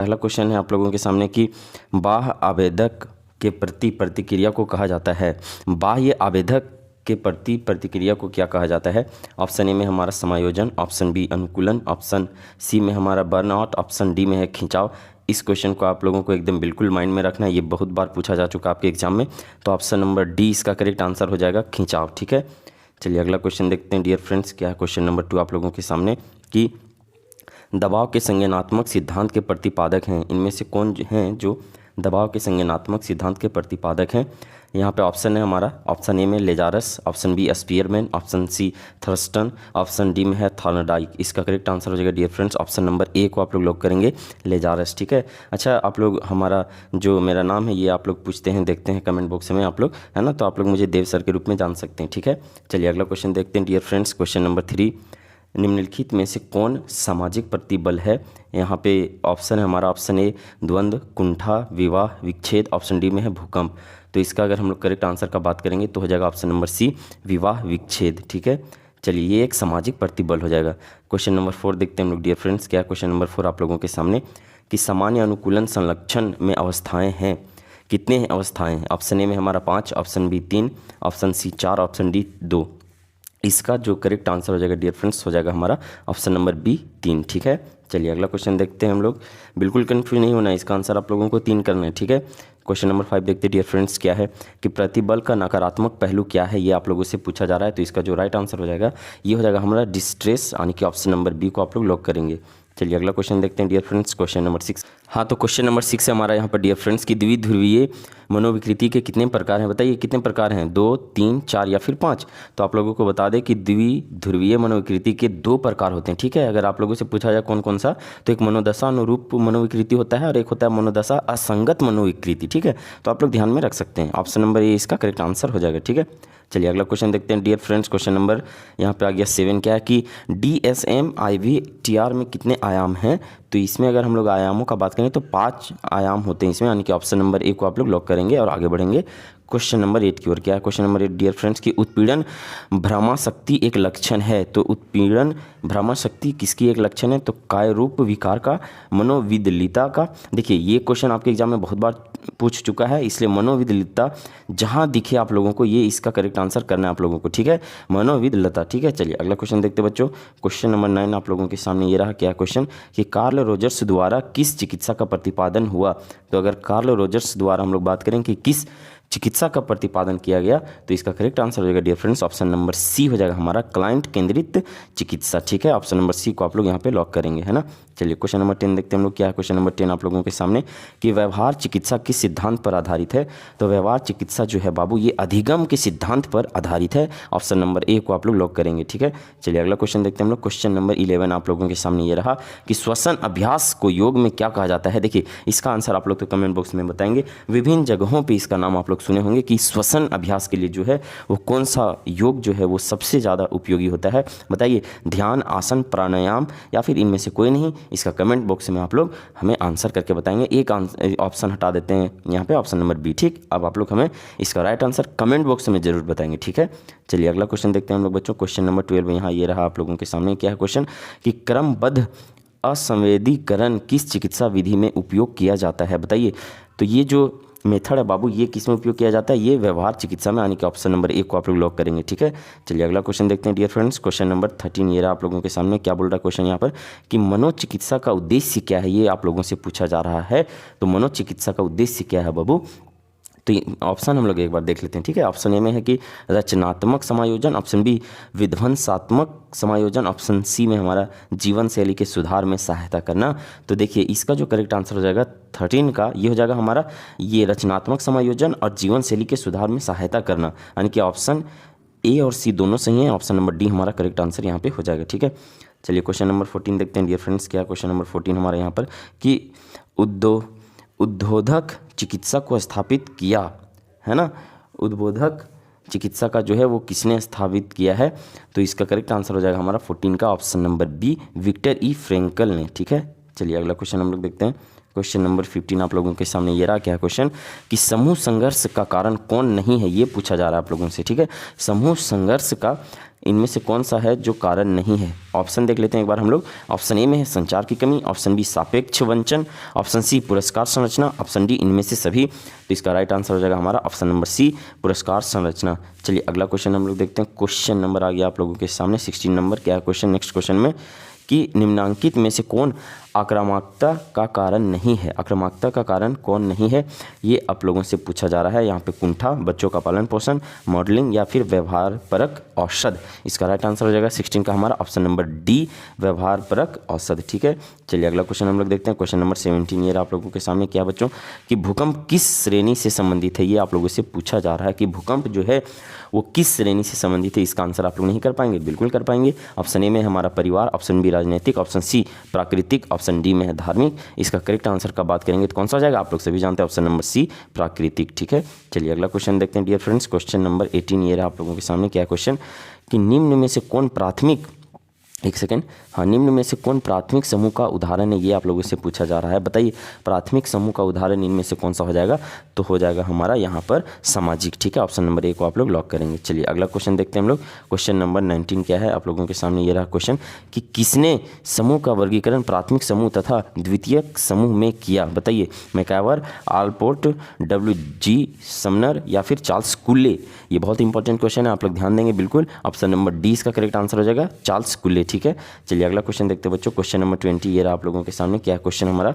पहला क्वेश्चन है आप लोगों के सामने कि बाह्य आवेदक के प्रति प्रतिक्रिया को कहा जाता है। बाह्य आवेदक के प्रति प्रतिक्रिया को क्या कहा जाता है? ऑप्शन ए में हमारा समायोजन, ऑप्शन बी अनुकूलन, ऑप्शन सी में हमारा बर्नआउट, ऑप्शन डी में है खिंचाव। इस क्वेश्चन को आप लोगों को एकदम बिल्कुल माइंड में रखना है, ये बहुत बार पूछा जा चुका आपके एग्जाम में। तो ऑप्शन नंबर डी इसका करेक्ट आंसर हो जाएगा, खिंचाव। ठीक है, चलिए अगला क्वेश्चन देखते हैं डियर फ्रेंड्स। क्या है क्वेश्चन नंबर 2 आप लोगों के सामने कि दबाव के संज्ञानात्मक सिद्धांत के प्रतिपादक हैं। इनमें से कौन हैं जो दबाव के संज्ञानात्मक सिद्धांत के प्रतिपादक हैं? यहाँ पे ऑप्शन है हमारा, ऑप्शन ए में Lazarus, option B Spearman, option C Thurstone, option D में है थॉर्नडाइक। इसका करेक्ट आंसर हो जाएगा dear friends option number A को आप लोग करेंगे, लेजारस। ठीक है, अच्छा आप लोग हमारा जो मेरा नाम है ये आप लोग पूछते हैं, देखते हैं कमेंट बॉक्स में आप लोग, है ना, तो आप लोग मुझे देव सर के रूप में जान सकते हैं। ठीक है, चलिए अगला क्वेश्चन देखते हैं डियर फ्रेंड्स। क्वेश्चन नंबर 3, निम्नलिखित में से कौन सामाजिक प्रतिबल है? यहाँ पे ऑप्शन है हमारा, ऑप्शन ए द्वंद्व, कुंठा, विवाह, विच्छेद, ऑप्शन डी में है भूकंप। तो इसका अगर हम लोग करेक्ट आंसर का बात करेंगे तो हो जाएगा ऑप्शन नंबर सी, विवाह विच्छेद। ठीक है, चलिए ये एक सामाजिक प्रतिबल हो जाएगा। क्वेश्चन नंबर 4 देखते हैं हम लोग डियर फ्रेंड्स। क्या क्वेश्चन नंबर 4 आप लोगों के सामने कि सामान्य अनुकूलन संलक्षण में अवस्थाएँ हैं, कितने हैं अवस्थाएँ हैं? ऑप्शन ए में हमारा 5, option B 3, option C 4, option D 2। इसका जो करेक्ट आंसर हो जाएगा डियर फ्रेंड्स हो जाएगा हमारा ऑप्शन नंबर बी 3। ठीक है, चलिए अगला क्वेश्चन देखते हैं हम लोग। बिल्कुल कंफ्यूज नहीं होना है, इसका आंसर आप लोगों को 3 करना है। ठीक है, क्वेश्चन नंबर 5 देखते हैं डियर फ्रेंड्स। क्या है कि प्रतिबल का नकारात्मक पहलू क्या है, ये आप लोगों से पूछा जा रहा है। तो इसका जो राइट आंसर हो जाएगा ये हो जाएगा हमारा डिस्ट्रेस, यानी कि ऑप्शन नंबर बी को आप लोग लॉक करेंगे। चलिए अगला क्वेश्चन देखते हैं डियर फ्रेंड्स। क्वेश्चन नंबर 6, हाँ तो क्वेश्चन नंबर 6 है हमारा यहाँ पर डियर फ्रेंड्स की द्विध्रुवीय मनोविकृति के कितने प्रकार हैं? बताइए कितने प्रकार हैं, 2, 3, 4 या फिर 5? तो आप लोगों को बता दें कि द्विध्रुवीय मनोविकृति के 2 प्रकार होते हैं। ठीक है, अगर आप लोगों से पूछा जाए कौन कौन सा, तो एक मनोदशा अनुरूप मनोविकृति होता है और एक होता है मनोदशा असंगत मनोविकृति। ठीक है, तो आप लोग ध्यान में रख सकते हैं, ऑप्शन नंबर ए इसका करेक्ट आंसर हो जाएगा। ठीक है, चलिए अगला क्वेश्चन देखते हैं डियर फ्रेंड्स। क्वेश्चन नंबर यहाँ पे आ गया 7। क्या है कि DSM IVTR में कितने आयाम हैं? तो इसमें अगर हम लोग आयामों का बात करें तो 5 आयाम होते हैं इसमें, यानी कि ऑप्शन नंबर ए को आप लोग लॉक करेंगे और आगे बढ़ेंगे क्वेश्चन नंबर 8 की ओर। क्या है क्वेश्चन नंबर 8 डियर फ्रेंड्स की उत्पीड़न भ्रमाशक्ति एक लक्षण है। तो उत्पीड़न भ्रमाशक्ति किसकी एक लक्षण है? तो काय रूप विकार का, मनोविदलिता का। देखिए ये क्वेश्चन आपके एग्जाम में बहुत बार पूछ चुका है, इसलिए मनोविदलिता जहाँ दिखे आप लोगों को ये इसका करेक्ट आंसर करना है आप लोगों को। ठीक है, मनोविदलता। ठीक है, चलिए अगला क्वेश्चन देखते बच्चों। क्वेश्चन नंबर 9 आप लोगों के सामने ये रहा। क्या क्वेश्चन कि कार्ल रोजर्स द्वारा किस चिकित्सा का प्रतिपादन हुआ? तो अगर कार्ल रोजर्स द्वारा हम लोग बात करें कि किस चिकित्सा का प्रतिपादन किया गया, तो इसका करेक्ट आंसर हो जाएगा dear friends option number C हो जाएगा हमारा, क्लाइंट केंद्रित चिकित्सा। ठीक है, ऑप्शन नंबर सी को आप लोग यहाँ पे लॉक करेंगे, है ना। चलिए क्वेश्चन नंबर 10 देखते हैं हम लोग। क्या है क्वेश्चन नंबर 10 आप लोगों के सामने कि व्यवहार चिकित्सा किस सिद्धांत पर आधारित है? तो व्यवहार चिकित्सा जो है बाबू ये अधिगम के सिद्धांत पर आधारित है, ऑप्शन नंबर ए को आप लोग लॉक करेंगे। ठीक है, चलिए अगला क्वेश्चन देखते हैं हम लोग। क्वेश्चन नंबर 11 आप लोगों के सामने ये रहा कि श्वसन अभ्यास को योग में क्या कहा जाता है? देखिए इसका आंसर आप लोग तो कमेंट बॉक्स में बताएंगे, विभिन्न जगहों पर इसका नाम आप लोग सुने होंगे कि श्वसन अभ्यास के लिए जो है वो कौन सा योग जो है वो सबसे ज़्यादा उपयोगी होता है? बताइए, ध्यान, आसन, प्राणायाम या फिर इनमें से कोई नहीं? इसका कमेंट बॉक्स में आप लोग हमें आंसर करके बताएंगे। एक ऑप्शन हटा देते हैं यहाँ पे, ऑप्शन नंबर बी। ठीक, अब आप लोग हमें इसका राइट आंसर कमेंट बॉक्स में जरूर बताएंगे। ठीक है, चलिए अगला क्वेश्चन देखते हैं हम लोग बच्चों। क्वेश्चन नंबर 12 यहाँ ये रहा आप लोगों के सामने। क्या है क्वेश्चन कि क्रमबद्ध असंवेदीकरण किस चिकित्सा विधि में उपयोग किया जाता है? बताइए, तो ये जो मेथड है बाबू ये किस में उपयोग किया जाता है? ये व्यवहार चिकित्सा में, यानी कि ऑप्शन नंबर ए को आप लोग लॉक करेंगे। ठीक है, चलिए अगला क्वेश्चन देखते हैं डियर फ्रेंड्स। क्वेश्चन नंबर 13 ये रहा आप लोगों के सामने। क्या बोल रहा है क्वेश्चन यहाँ पर कि मनोचिकित्सा का उद्देश्य क्या है? ये आप लोगों से पूछा जा रहा है। तो मनोचिकित्सा का उद्देश्य क्या है बाबू? तो ऑप्शन हम लोग एक बार देख लेते हैं। ठीक है, ऑप्शन ए में है कि रचनात्मक समायोजन, ऑप्शन बी विध्वंसात्मक समायोजन, ऑप्शन सी में हमारा जीवन शैली के सुधार में सहायता करना। तो देखिए इसका जो करेक्ट आंसर हो जाएगा 13 का ये हो जाएगा हमारा ये रचनात्मक समायोजन और जीवन शैली के सुधार में सहायता करना, यानी कि ऑप्शन ए और सी दोनों सही हैं, ऑप्शन नंबर डी हमारा करेक्ट आंसर यहाँ पे हो जाएगा। ठीक है, चलिए क्वेश्चन नंबर 14 देखते हैं डियर फ्रेंड्स। क्या क्वेश्चन नंबर 14 हमारे यहाँ पर कि उद्बोधक चिकित्सा को स्थापित किया, है ना। उद्बोधक चिकित्सा का जो है वो किसने स्थापित किया है? तो इसका करेक्ट आंसर हो जाएगा हमारा 14 का ऑप्शन नंबर बी, विक्टर ई फ्रेंकल ने। ठीक है, चलिए अगला क्वेश्चन हम लोग देखते हैं। क्वेश्चन नंबर 15 आप लोगों के सामने ये रहा। क्या क्वेश्चन कि समूह संघर्ष का कारण कौन नहीं है? ये पूछा जा रहा है आप लोगों से। ठीक है, समूह संघर्ष का इनमें से कौन सा है जो कारण नहीं है? ऑप्शन देख लेते हैं एक बार हम लोग। ऑप्शन ए में है संचार की कमी, ऑप्शन बी सापेक्ष वंचन, ऑप्शन सी पुरस्कार संरचना, ऑप्शन डी इनमें से सभी। तो इसका राइट आंसर हो जाएगा हमारा ऑप्शन नंबर सी, पुरस्कार संरचना। चलिए अगला क्वेश्चन हम लोग देखते हैं। क्वेश्चन नंबर आ गया आप लोगों के सामने 16 नंबर। क्या है क्वेश्चन नेक्स्ट क्वेश्चन में कि निम्नांकित में से कौन आक्रामकता का कारण नहीं है? आक्रामकता का कारण कौन नहीं है, ये आप लोगों से पूछा जा रहा है। यहाँ पे कुंठा, बच्चों का पालन पोषण, मॉडलिंग या फिर व्यवहारपरक औषध। इसका राइट आंसर हो जाएगा 16 का हमारा ऑप्शन नंबर डी, व्यवहारपरक औषध। ठीक है, चलिए अगला क्वेश्चन हम लोग देखते हैं। क्वेश्चन नंबर 17 ये आप लोगों के सामने। क्या बच्चों कि भूकंप किस श्रेणी से संबंधित है? ये आप लोगों से पूछा जा रहा है कि भूकंप जो है वो किस श्रेणी से संबंधित है। इसका आंसर आप लोग नहीं कर पाएंगे? बिल्कुल कर पाएंगे। ऑप्शन ए में हमारा परिवार, ऑप्शन बी राजनीतिक, ऑप्शन सी प्राकृतिक, ऑप्शन डी में है धार्मिक। इसका करेक्ट आंसर का बात करेंगे तो कौन सा हो जाएगा? आप लोग सभी जानते हैं ऑप्शन नंबर सी, प्राकृतिक। ठीक है, चलिए अगला क्वेश्चन देखते हैं डियर फ्रेंड्स। क्वेश्चन नंबर 18 ये रहा आप लोगों के सामने। क्या क्वेश्चन कि निम्न में से कौन प्राथमिक, एक सेकेंड, हाँ, निम्न में से कौन प्राथमिक समूह का उदाहरण है? ये आप लोगों से पूछा जा रहा है। बताइए प्राथमिक समूह का उदाहरण इनमें से कौन सा हो जाएगा? तो हो जाएगा हमारा यहाँ पर सामाजिक। ठीक है, ऑप्शन नंबर ए को आप लोग लॉक करेंगे। चलिए अगला क्वेश्चन देखते हैं हम लोग। क्वेश्चन नंबर 19 क्या है आप लोगों के सामने? ये रहा क्वेश्चन कि किसने समूह का वर्गीकरण प्राथमिक समूह तथा द्वितीयक समूह में किया? बताइए, मैकआवर, आलपोर्ट, WG समनर या फिर चार्ल्स कुल्ले? ये बहुत इंपॉर्टेंट क्वेश्चन है, आप लोग ध्यान देंगे बिल्कुल। ऑप्शन नंबर डी इसका करेक्ट आंसर हो जाएगा, चार्ल्स कुल्ले। ठीक है, चलिए अगला क्वेश्चन देखते हैं बच्चों। क्वेश्चन नंबर 20 ये रहा आप लोगों के सामने। क्या क्वेश्चन हमारा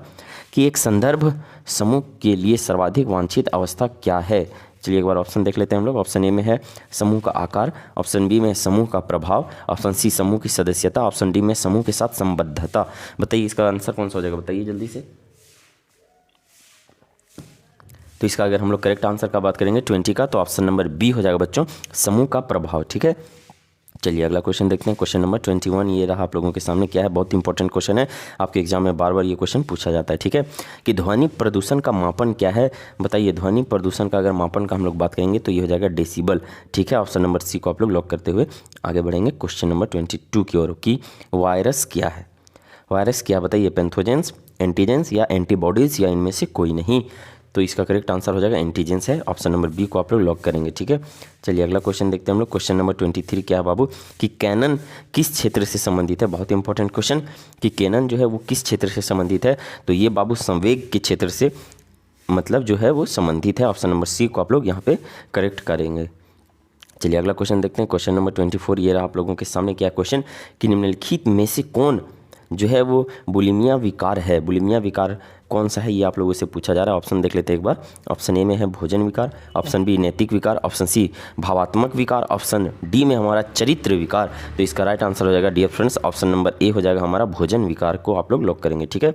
कि एक संदर्भ समूह के लिए सर्वाधिक वांछित अवस्था क्या है? चलिए एक बार ऑप्शन देख लेते हैं हम लोग। ऑप्शन ए में है समूह का आकार, ऑप्शन बी में समूह का प्रभाव, ऑप्शन सी समूह की सदस्यता, ऑप्शन डी में समूह के साथ संबद्धता। बताइए इसका आंसर कौन सा हो जाएगा? बताइए जल्दी से। तो इसका अगर हम लोग करेक्ट आंसर का बात करेंगे 20 का, तो ऑप्शन नंबर बी हो जाएगा बच्चों, समूह का प्रभाव। ठीक है, चलिए अगला क्वेश्चन देखते हैं। क्वेश्चन नंबर 21 ये रहा आप लोगों के सामने। क्या है? बहुत इंपॉर्टेंट क्वेश्चन है, आपके एग्जाम में बार बार ये क्वेश्चन पूछा जाता है। ठीक है, कि ध्वनि प्रदूषण का मापन क्या है? बताइए ध्वनि प्रदूषण का अगर मापन का हम लोग बात करेंगे तो ये हो जाएगा डेसिबल। ठीक है, ऑप्शन नंबर सी को आप लोग लॉक करते हुए आगे बढ़ेंगे क्वेश्चन नंबर 22 की ओर कि वायरस क्या है? वायरस क्या? बताइए पैथोजेंस, एंटीजेंस या एंटीबॉडीज या इनमें से कोई नहीं। तो इसका करेक्ट आंसर हो जाएगा एंटीजेंस है, ऑप्शन नंबर बी को आप लोग लॉक करेंगे। ठीक है, चलिए अगला क्वेश्चन देखते हैं हम लोग। क्वेश्चन नंबर 23 क्या है बाबू कि कैनन किस क्षेत्र से संबंधित है? बहुत इंपॉर्टेंट क्वेश्चन कि कैनन जो है वो किस क्षेत्र से संबंधित है? तो ये बाबू संवेग के क्षेत्र से मतलब जो है वो संबंधित है। ऑप्शन नंबर सी को आप लोग यहाँ पे करेक्ट करेंगे। चलिए अगला क्वेश्चन देखते हैं। क्वेश्चन नंबर 24 ये रहा आप लोगों के सामने। क्या क्वेश्चन कि निम्नलिखित में से कौन जो है वो बुलिमिया विकार है? बुलिमिया विकार कौन सा है ये आप लोगों से पूछा जा रहा है। ऑप्शन देख लेते हैं एक बार। ऑप्शन ए में है भोजन विकार, ऑप्शन बी नैतिक विकार, ऑप्शन सी भावात्मक विकार, ऑप्शन डी में हमारा चरित्र विकार। तो इसका राइट आंसर हो जाएगा dear friends, option number A हो जाएगा हमारा भोजन विकार को आप लोग लॉक करेंगे। ठीक है,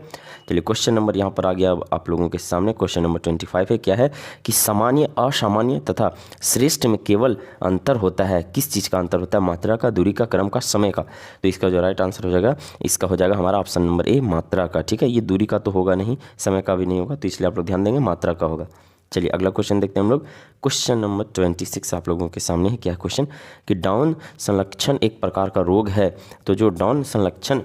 चलिए क्वेश्चन नंबर यहाँ पर आ गया आप लोगों के सामने। क्वेश्चन नंबर 25 है। क्या है कि सामान्य, असामान्य तथा श्रेष्ठ में केवल अंतर होता है। किस चीज़ का अंतर होता है? मात्रा का, दूरी का, क्रम का, समय का। तो इसका जो राइट आंसर हो जाएगा इसका हो जाएगा हमारा ऑप्शन नंबर ए, मात्रा का। ठीक है, ये दूरी का तो होगा नहीं, समय का भी नहीं होगा, तो इसलिए आप लोग ध्यान देंगे मात्रा का होगा। चलिए अगला क्वेश्चन देखते हैं हम लोग। क्वेश्चन नंबर 26 आप लोगों के सामने है। क्या क्वेश्चन कि डाउन संलक्षण एक प्रकार का रोग है। तो जो डाउन संलक्षण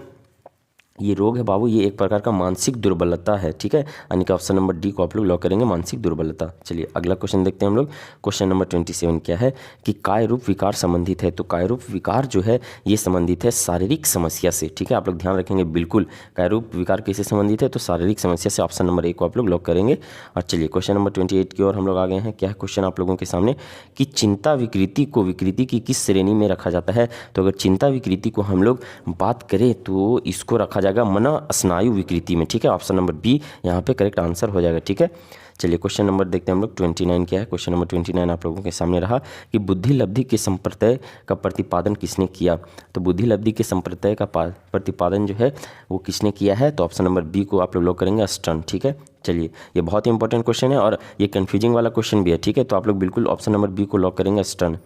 ये रोग है बाबू, ये एक प्रकार का मानसिक दुर्बलता है। ठीक है, यानी कि ऑप्शन नंबर डी को आप लोग लॉक करेंगे, मानसिक दुर्बलता। चलिए अगला क्वेश्चन देखते हैं हम लोग। क्वेश्चन नंबर 27 क्या है कि काय रूप विकार संबंधित है। तो काय रूप विकार जो है ये संबंधित है शारीरिक समस्या से। ठीक है, आप लोग ध्यान रखेंगे बिल्कुल, काय रूप विकार किससे संबंधित है? तो शारीरिक समस्या से। ऑप्शन नंबर ए को आप लोग लॉक करेंगे। और चलिए क्वेश्चन नंबर 28 की ओर हम लोग आ गए हैं। क्या है क्वेश्चन आप लोगों के सामने कि चिंता विकृति को विकृति की किस श्रेणी में रखा जाता है? तो अगर चिंता विकृति को हम लोग बात करें तो इसको रखा जाएगा मन स्नायु विकृति में। ठीक है, ऑप्शन नंबर बी यहाँ पे करेक्ट आंसर हो जाएगा। ठीक है, चलिए क्वेश्चन नंबर देखते हैं हम लोग 29 क्या है। क्वेश्चन नंबर 29 आप लोगों के सामने रहा कि बुद्धि लब्धि के संप्रत्यय का प्रतिपादन किसने किया। तो बुद्धि लब्धि के संप्रत्यय का प्रतिपादन जो है वो किसने किया है? तो ऑप्शन नंबर बी को आप लोग लॉक करेंगे, स्टर्न। ठीक है, चलिए ये बहुत इंपॉर्टेंट क्वेश्चन है और ये कन्फ्यूजिंग वाला क्वेश्चन भी है। ठीक है, तो आप लोग बिल्कुल ऑप्शन नंबर बी को लॉक करेंगे, स्टर्न।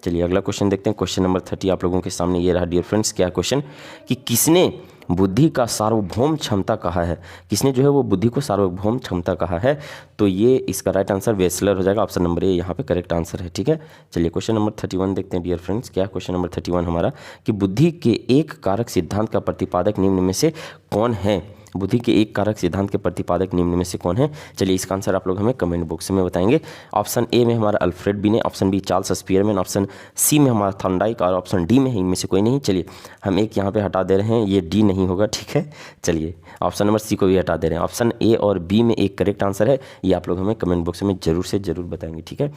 चलिए अगला क्वेश्चन देखते हैं। क्वेश्चन नंबर 30 आप लोगों के सामने ये रहा डियर फ्रेंड्स। क्या क्वेश्चन कि किसने बुद्धि का सार्वभौम क्षमता कहा है? किसने जो है वो बुद्धि को सार्वभौम क्षमता कहा है? तो ये इसका राइट आंसर वेस्लर हो जाएगा, ऑप्शन नंबर ए यहाँ पे करेक्ट आंसर है। ठीक है, चलिए क्वेश्चन नंबर 31 देखते हैं डियर फ्रेंड्स। क्या क्वेश्चन नंबर 31 हमारा कि बुद्धि के एक कारक सिद्धांत का प्रतिपादक निम्न में से कौन है? बुद्धि के एक कारक सिद्धांत के प्रतिपादक निम्न में से कौन है? चलिए इसका आंसर आप लोग हमें कमेंट बॉक्स में बताएंगे। ऑप्शन ए में हमारा Alfred Binet, option B Charles Spearman, option C में हमारा थॉर्नडाइक और ऑप्शन डी में है इनमें से कोई नहीं। चलिए हम एक यहाँ पे हटा दे रहे हैं, ये डी नहीं होगा, ठीक है। चलिए ऑप्शन नंबर सी को भी हटा दे रहे हैं। ऑप्शन ए और बी में एक करेक्ट आंसर है, ये आप लोग हमें कमेंट बॉक्स में जरूर से जरूर बताएंगे, ठीक है।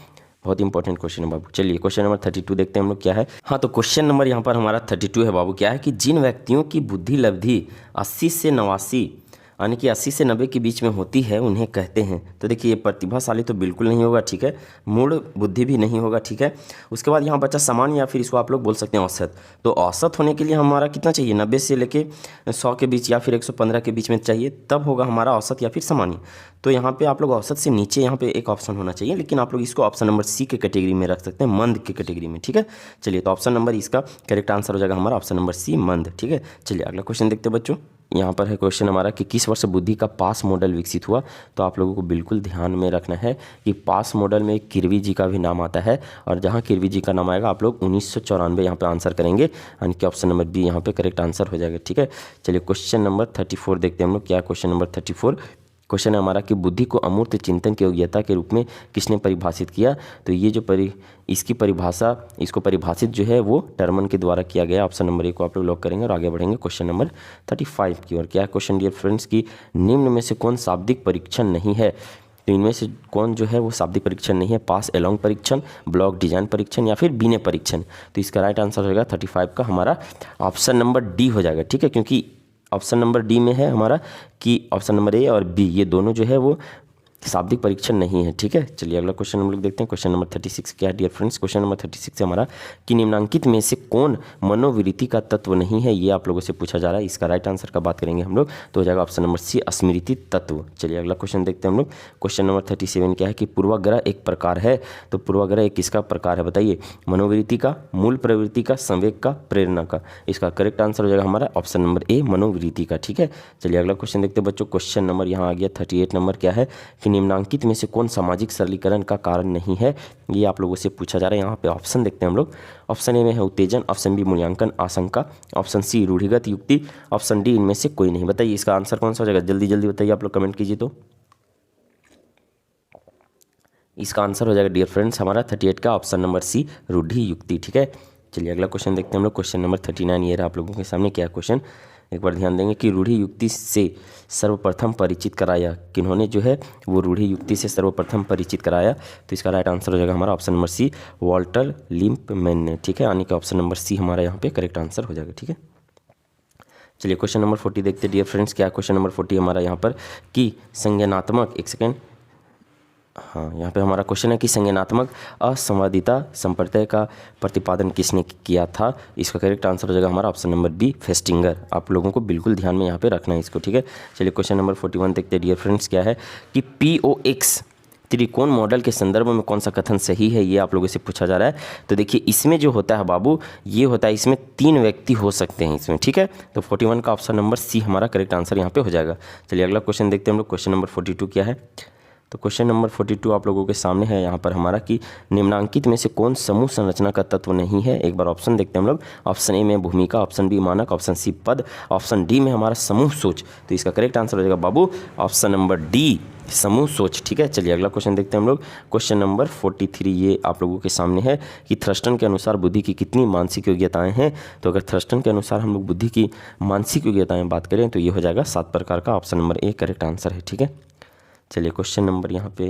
बहुत इंपॉर्टेंट क्वेश्चन है बाबू। चलिए क्वेश्चन नंबर 32 देखते हैं हम लोग क्या है। हाँ, तो क्वेश्चन नंबर यहाँ पर हमारा 32 है बाबू। क्या है कि जिन व्यक्तियों की बुद्धि लब्धि 80 से 89 यानी कि 80 से 90 के बीच में होती है उन्हें कहते हैं। तो देखिए ये प्रतिभाशाली तो बिल्कुल नहीं होगा, ठीक है। मूढ़ बुद्धि भी नहीं होगा, ठीक है। उसके बाद यहाँ बचा सामान्य, या फिर इसको आप लोग बोल सकते हैं औसत। तो औसत होने के लिए हमारा कितना चाहिए? 90 से लेके 100 के बीच या फिर 115 के बीच में चाहिए, तब होगा हमारा औसत या फिर सामान्य। तो यहाँ पे आप लोग औसत से नीचे यहाँ पे एक ऑप्शन होना चाहिए, लेकिन आप लोग इसको ऑप्शन नंबर सी के कैटेगरी में रख सकते हैं, मंद के कैटेगरी में, ठीक है। चलिए तो ऑप्शन नंबर इसका करेक्ट आंसर हो जाएगा हमारा ऑप्शन नंबर सी, मंद, ठीक है। चलिए अगला क्वेश्चन देखते हैं बच्चों। यहाँ पर है क्वेश्चन हमारा कि किस वर्ष बुद्धि का पास मॉडल विकसित हुआ। तो आप लोगों को बिल्कुल ध्यान में रखना है कि पास मॉडल में किर्वी जी का भी नाम आता है, और जहाँ किर्वी जी का नाम आएगा आप लोग 1994 यहाँ पे आंसर करेंगे, यानी कि ऑप्शन नंबर बी यहाँ पे करेक्ट आंसर हो जाएगा, ठीक है। चलिए क्वेश्चन नंबर 34 देखते हैं हम लोग। क्या क्वेश्चन नंबर 34? क्वेश्चन है हमारा कि बुद्धि को अमूर्त चिंतन की योग्यता के रूप में किसने परिभाषित किया। तो ये जो इसकी परिभाषा, इसको परिभाषित जो है वो टर्मन के द्वारा किया गया। ऑप्शन नंबर ए को आप लोग लॉक करेंगे और आगे बढ़ेंगे क्वेश्चन नंबर 35 की ओर। क्या है क्वेश्चन डियर फ्रेंड्स की निम्न में से कौन शाब्दिक परीक्षण नहीं है। तो इनमें से कौन जो है वो शाब्दिक परीक्षण नहीं है? पास एलोंग परीक्षण, ब्लॉक डिजाइन परीक्षण या फिर बीने परीक्षण। तो इसका राइट आंसर हो जाएगा 35 का हमारा ऑप्शन नंबर डी हो जाएगा, ठीक है। क्योंकि ऑप्शन नंबर डी में है हमारा कि ऑप्शन नंबर ए और बी ये दोनों जो है वो शाब्दिक परीक्षण नहीं है, ठीक है। चलिए अगला क्वेश्चन हम लोग देखते हैं। क्वेश्चन नंबर 36 क्या है डियर फ्रेंड्स? क्वेश्चन नंबर 36 से हमारा कि निम्नांकित में से कौन मनोवृत्ति का तत्व नहीं है, ये आप लोगों से पूछा जा रहा है। इसका राइट आंसर का बात करेंगे हम लोग, तो हो जाएगा ऑप्शन नंबर सी, स्मृति तत्व। चलिए अगला क्वेश्चन देखते हैं हम लोग। क्वेश्चन नंबर 37 क्या है कि पूर्वाग्रह एक प्रकार है। तो पूर्वाग्रह एक किसका प्रकार है बताइए? मनोवृत्ति का, मूल प्रवृत्ति का, संवेग का, प्रेरणा का। इसका करेक्ट आंसर हो जाएगा हमारा ऑप्शन नंबर ए, मनोवृत्ति का, ठीक है। चलिए अगला क्वेश्चन देखते हैं बच्चों। क्वेश्चन नंबर यहाँ आ गया 38 नंबर। क्या है कि निम्नांकित में से कौन सामाजिक सरलीकरण का कारण नहीं है, ये आप लोगों से पूछा जा रहा है। यहाँ पे ऑप्शन देखते हैं हम लोग। ऑप्शन ए में है उत्तेजन, ऑप्शन बी मूल्यांकन आशंका, ऑप्शन सी रूढ़िगत युक्ति, ऑप्शन डी इनमें से कोई नहीं। बताइए इसका आंसर कौन सा हो जाएगा? जल्दी जल्दी बताइए आप लोग, कमेंट कीजिए। तो इसका आंसर हो जाएगा डियर फ्रेंड्स हमारा 38 का ऑप्शन नंबर सी, रूढ़ि युक्ति, ठीक है। चलिए अगला क्वेश्चन देखते हैं हम लोग। क्वेश्चन नंबर 39 ये रहा आप लोगों के सामने। क्या क्वेश्चन एक बार ध्यान देंगे कि रूढ़ि युक्ति से सर्वप्रथम परिचित कराया किन्होंने, जो है वो रूढ़ि युक्ति से सर्वप्रथम परिचित कराया। तो इसका राइट आंसर हो जाएगा हमारा ऑप्शन नंबर सी, वॉल्टर लिम्पमैन ने, ठीक है। यानी कि ऑप्शन नंबर सी हमारा यहाँ पे करेक्ट आंसर हो जाएगा, ठीक है। चलिए क्वेश्चन नंबर 40 देखते हैं डियर फ्रेंड्स। क्या क्वेश्चन नंबर 40 हमारा यहाँ पर कि संज्ञानात्मक, एक सेकेंड, हाँ यहाँ पे हमारा क्वेश्चन है कि संज्ञानात्मक असंवादिता संप्रत्यय का प्रतिपादन किसने किया था। इसका करेक्ट आंसर हो जाएगा हमारा ऑप्शन नंबर बी, फेस्टिंगर। आप लोगों को बिल्कुल ध्यान में यहाँ पे रखना है इसको, ठीक है। चलिए क्वेश्चन नंबर 41 देखते हैं डियर फ्रेंड्स। क्या है कि POX त्रिकोण मॉडल के संदर्भ में कौन सा कथन सही है, ये आप लोगों से पूछा जा रहा है। तो देखिए इसमें जो होता है बाबू, ये होता है इसमें 3 व्यक्ति हो सकते हैं इसमें, ठीक है। तो 41 का ऑप्शन नंबर सी हमारा करेक्ट आंसर यहाँ पे हो जाएगा। चलिए अगला क्वेश्चन देखते हैं हम लोग। क्वेश्चन नंबर 42 क्या है? तो क्वेश्चन नंबर 42 आप लोगों के सामने है यहाँ पर हमारा कि निम्नांकित में से कौन समूह संरचना का तत्व नहीं है। एक बार ऑप्शन देखते हैं हम लोग। ऑप्शन ए में भूमिका, ऑप्शन बी मानक, ऑप्शन सी पद, ऑप्शन डी में हमारा समूह सोच। तो इसका करेक्ट आंसर हो जाएगा बाबू ऑप्शन नंबर डी, समूह सोच, ठीक है। चलिए अगला क्वेश्चन देखते हैं हम लोग। क्वेश्चन नंबर 43 ये आप लोगों के सामने है कि थ्रस्टन के अनुसार बुद्धि की कितनी मानसिक योग्यताएं हैं। तो अगर थ्रस्टन के अनुसार हम लोग बुद्धि की मानसिक योग्यताएं बात करें तो ये हो जाएगा 7 प्रकार का। Option number A correct answer है, ठीक है। चलिए क्वेश्चन नंबर यहाँ पे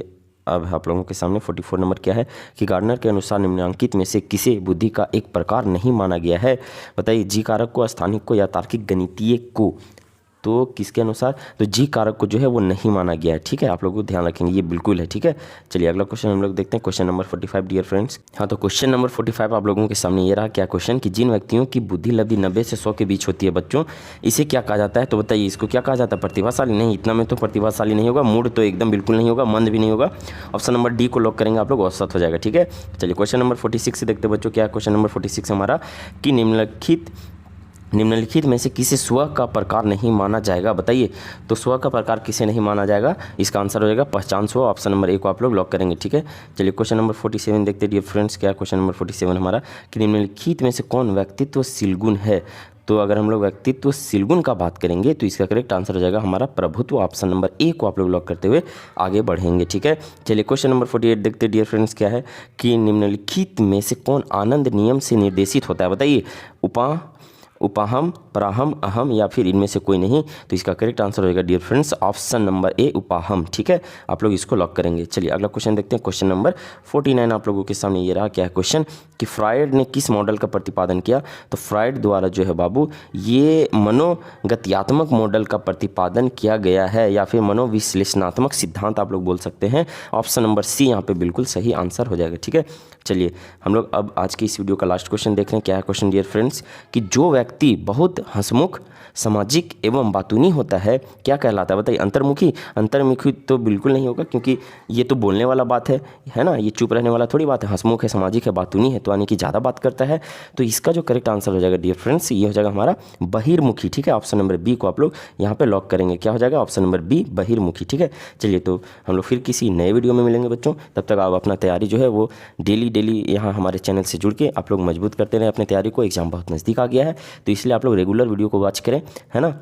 अब आप लोगों के सामने 44 नंबर क्या है कि गार्डनर के अनुसार निम्नांकित में से किसे बुद्धि का एक प्रकार नहीं माना गया है। बताइए जी कारक को, स्थानिक को या तार्किक गणितीय को। तो किसके अनुसार? तो जी कारक को जो है वो नहीं माना गया है, ठीक है। आप लोगों को ध्यान रखेंगे, ये बिल्कुल है, ठीक है। चलिए अगला क्वेश्चन हम लोग देखते हैं। Question number 45 dear friends. हाँ, तो क्वेश्चन नंबर 45 आप लोगों के सामने ये रहा। क्या क्वेश्चन कि जिन व्यक्तियों की बुद्धि लब्धि 90 से 100 के बीच होती है बच्चों, इसे क्या कहा जाता है? तो बताइए इसको क्या कहा जाता है? प्रतिभाशाली नहीं, इतना में तो प्रतिभाशाली नहीं होगा, मूड तो एकदम बिल्कुल नहीं होगा, मंद भी नहीं होगा। ऑप्शन नंबर डी को लॉक करेंगे आप लोग, औसत हो जाएगा, ठीक है। चलिए क्वेश्चन नंबर 46 से देखते बच्चों। क्या क्वेश्चन नंबर 46 हमारा कि निम्नलिखित में से किसे स्व का प्रकार नहीं माना जाएगा। बताइए तो स्व का प्रकार किसे नहीं माना जाएगा? इसका आंसर हो जाएगा पहचान स्व। ऑप्शन नंबर ए को आप लोग लॉक करेंगे, ठीक है। चलिए क्वेश्चन नंबर 47 देखते हैं डियर फ्रेंड्स। क्या क्वेश्चन नंबर 47 हमारा कि निम्नलिखित में से कौन व्यक्तित्वशील गुण है। तो अगर हम लोग व्यक्तित्व सिलगुण का बात करेंगे तो इसका करेक्ट आंसर हो जाएगा हमारा प्रभुत्व। ऑप्शन नंबर ए को आप लोग लॉक करते हुए आगे बढ़ेंगे। ठीक है, चलिए क्वेश्चन नंबर 48 देखते हैं डियर फ्रेंड्स क्या है कि निम्नलिखित में से कौन आनंद नियम से निर्देशित होता है, बताइए। उपाहम, पराहम, अहम या फिर इनमें से कोई नहीं। तो इसका करेक्ट आंसर होगा dear friends option number A उपाहम। ठीक है, आप लोग इसको लॉक करेंगे। चलिए अगला क्वेश्चन देखते हैं। क्वेश्चन नंबर 49 आप लोगों के सामने ये रहा। क्या है क्वेश्चन कि फ्रायड ने किस मॉडल का प्रतिपादन किया। तो फ्रायड द्वारा जो है बाबू ये मनोगत्यात्मक मॉडल का प्रतिपादन किया गया है या फिर मनोविश्लेषणात्मक सिद्धांत आप लोग बोल सकते हैं। ऑप्शन नंबर सी यहाँ पे बिल्कुल सही आंसर हो जाएगा। ठीक है, चलिए हम लोग अब आज की इस वीडियो का लास्ट क्वेश्चन देख रहे हैं। क्या है क्वेश्चन डियर फ्रेंड्स कि जो व्यक्ति बहुत हंसमुख, सामाजिक एवं बातूनी होता है क्या कहलाता है, बताइए। अंतर्मुखी। अंतर्मुखी तो बिल्कुल नहीं होगा क्योंकि ये तो बोलने वाला बात है ना, ये चुप रहने वाला थोड़ी बात है। हंसमुख है, सामाजिक है, बातूनी है तो यानी कि ज़्यादा बात करता है। तो इसका जो करेक्ट आंसर हो जाएगा डियर फ्रेंड्स ये हो जाएगा हमारा बहिर्मुखी। ठीक है, ऑप्शन नंबर बी को आप लोग यहाँ पे लॉक करेंगे। क्या हो जाएगा ऑप्शन नंबर बी बहिर्मुखी। ठीक है, चलिए तो हम लोग फिर किसी नए वीडियो में मिलेंगे बच्चों। तब तक आप अपना तैयारी जो है वो डेली यहाँ हमारे चैनल से जुड़ के आप लोग मजबूत करते रहें अपनी तैयारी को। एग्जाम बहुत नज़दीक आ गया है तो इसलिए आप लोग रेगुलर वीडियो को वॉच करें, है ना।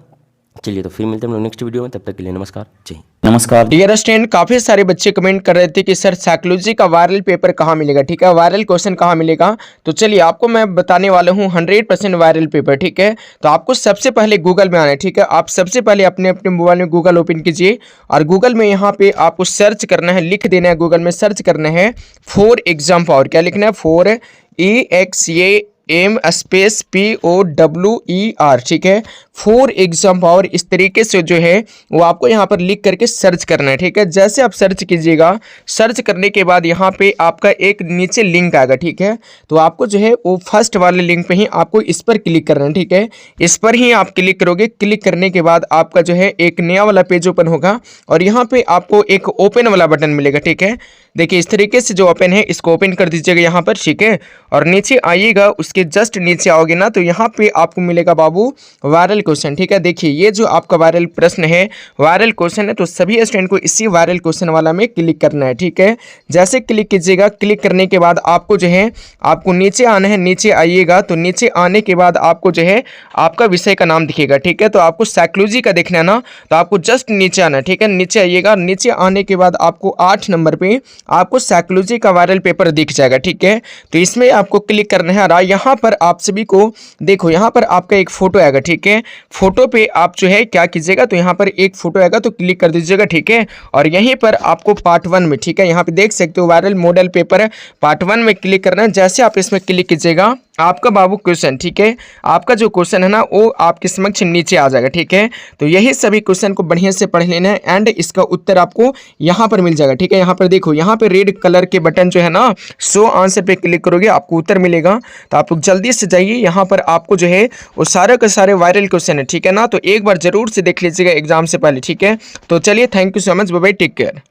चलिए तो फिर मिलते हैं हम लोग नेक्स्ट वीडियो में, तब तक के लिए नमस्कार जी। नमस्कार डियर स्टूडेंट, काफी सारे बच्चे कमेंट कर रहे थे कि सर साइकोलॉजी का वायरल पेपर कहाँ मिलेगा। ठीक है, वायरल क्वेश्चन कहाँ मिलेगा। तो चलिए आपको मैं बताने वाला हूँ 100% वायरल पेपर। ठीक है, तो आपको सबसे पहले गूगल में आना है। ठीक है, आप सबसे पहले अपने मोबाइल में गूगल ओपन कीजिए और गूगल में यहाँ पे आपको सर्च करना है, लिख देना है, गूगल में सर्च करना है फॉर एग्जाम पावर। क्या लिखना है, फॉर EXAM स्पेस POWER। ठीक है, फॉर एग्जाम पावर इस तरीके से जो है वो आपको यहाँ पर लिख करके सर्च करना है। ठीक है, जैसे आप सर्च कीजिएगा, सर्च करने के बाद यहाँ पे आपका एक नीचे लिंक आएगा। ठीक है, तो आपको जो है वो फर्स्ट वाले लिंक पे ही आपको इस पर क्लिक करना है। ठीक है, इस पर ही आप क्लिक करोगे। क्लिक करने के बाद आपका जो है एक नया वाला पेज ओपन होगा और यहाँ पे आपको एक ओपन वाला बटन मिलेगा। ठीक है, देखिए इस तरीके से जो ओपन है इसको ओपन कर दीजिएगा यहाँ पर। ठीक है, और नीचे आइएगा, उसके जस्ट नीचे आओगे ना तो यहाँ पे आपको मिलेगा बाबू वायरल क्वेश्चन। ठीक है, देखिए ये जो आपका वायरल प्रश्न है, वायरल क्वेश्चन है, तो सभी स्टूडेंट को इसी वायरल क्वेश्चन वाला में क्लिक करना है। ठीक है, जैसे क्लिक कीजिएगा, क्लिक करने के बाद आपको जो है आपको नीचे आना है। नीचे आइएगा तो नीचे आने के बाद आपको जो है आपका विषय का नाम दिखेगा। ठीक है, तो आपको साइकोलॉजी का देखना है ना, तो आपको जस्ट नीचे आना है। ठीक है, नीचे आइएगा, नीचे आने के बाद आपको 8 नंबर पे आपको साइकोलॉजी का वायरल पेपर दिख जाएगा। ठीक है, तो इसमें आपको क्लिक करना है। यहाँ पर आप सभी को देखो, यहाँ पर आपका एक फोटो आएगा। ठीक है, फोटो पे आप जो है क्या कीजिएगा, तो यहाँ पर एक फोटो आएगा तो क्लिक कर दीजिएगा। ठीक है, और यहीं पर आपको पार्ट 1 में, ठीक है, यहाँ पे देख सकते हो वायरल मॉडल पेपर पार्ट 1 में क्लिक करना है। जैसे आप इसमें क्लिक कीजिएगा आपका बाबू क्वेश्चन, ठीक है, आपका जो क्वेश्चन है ना वो आपके समक्ष नीचे आ जाएगा। ठीक है, तो यही सभी क्वेश्चन को बढ़िया से पढ़ लेना है एंड इसका उत्तर आपको यहाँ पर मिल जाएगा। ठीक है, यहाँ पर देखो, यहाँ पे रेड कलर के बटन जो है ना शो आंसर पे क्लिक करोगे आपको उत्तर मिलेगा। तो आप लोग जल्दी से जाइए, यहाँ पर आपको जो है वो सारे के सारे वायरल क्वेश्चन है। ठीक है ना, तो एक बार जरूर से देख लीजिएगा एग्जाम से पहले। ठीक है, तो चलिए thank you so much, bye bye, take care.